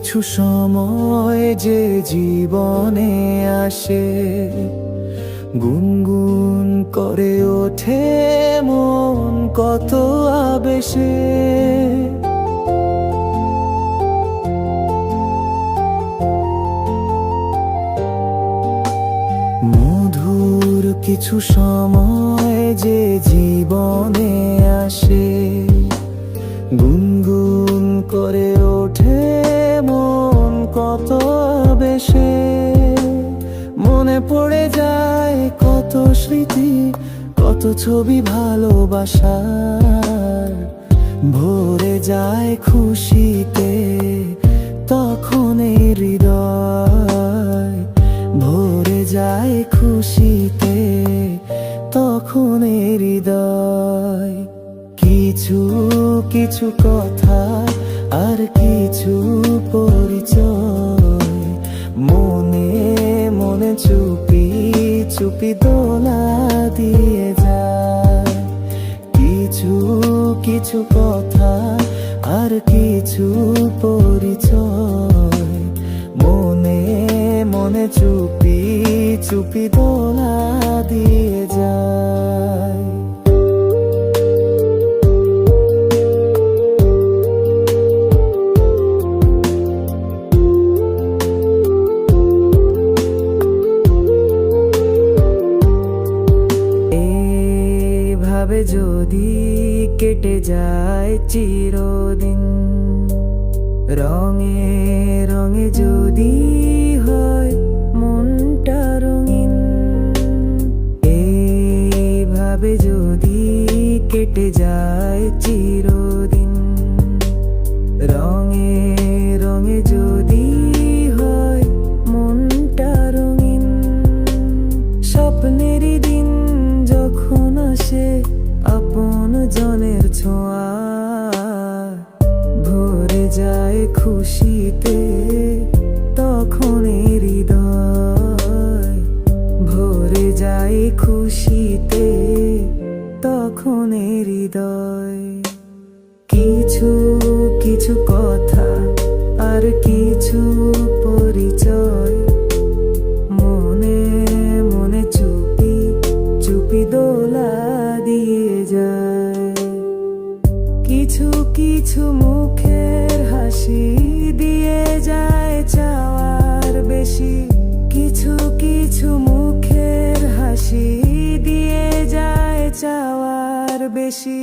কিছু সময় যে জীবনে আসে, গুনগুন করে ওঠে মন কত আবেশে। মধুর কিছু সময় যে জীবনে আসে, গুনগুন করে ওঠে মন কত বেশে। মনে পড়ে যায় কত স্মৃতি, কত ছবি ভালোবাসার। ভরে যায় খুশিতে তখন এই হৃদয়, ভরে যায় খুশিতে তখন এই হৃদয়। কিছু কিছু কথা আর কিছু পরিচয়, মনে মনে চুপি চুপি দোলা দিয়ে যায়। কিছু কিছু কথা আর কিছু পরিচয়, মনে মনে চুপি চুপি দোলা দিয়ে যায়। এভাবে যদি কেটে যায় চিরদিন, রঙে রঙে যদি হয় মনটা রঙিন। এইভাবে যদি কেটে যায় চিরদিন, রঙে রঙে যদি হয় মনটা রঙিন। স্বপ্নেরই দিন যখন আসে আপন জনের ছোঁয়া, ভরে যায় খুশিতে তখন এই হৃদয়, ভরে যায় খুশিতে তখন এই হৃদয়। কিছু কিছু কথা আর কিছু পরিচয়, মনে মনে চুপি চুপি দোলা দিয়ে যায়। কিছু কিছু মুখের হাসি দিয়ে যায় চাওয়ার বেশি, কিছু কিছু মুখের হাসি দিয়ে যায় চাওয়ার বেশি।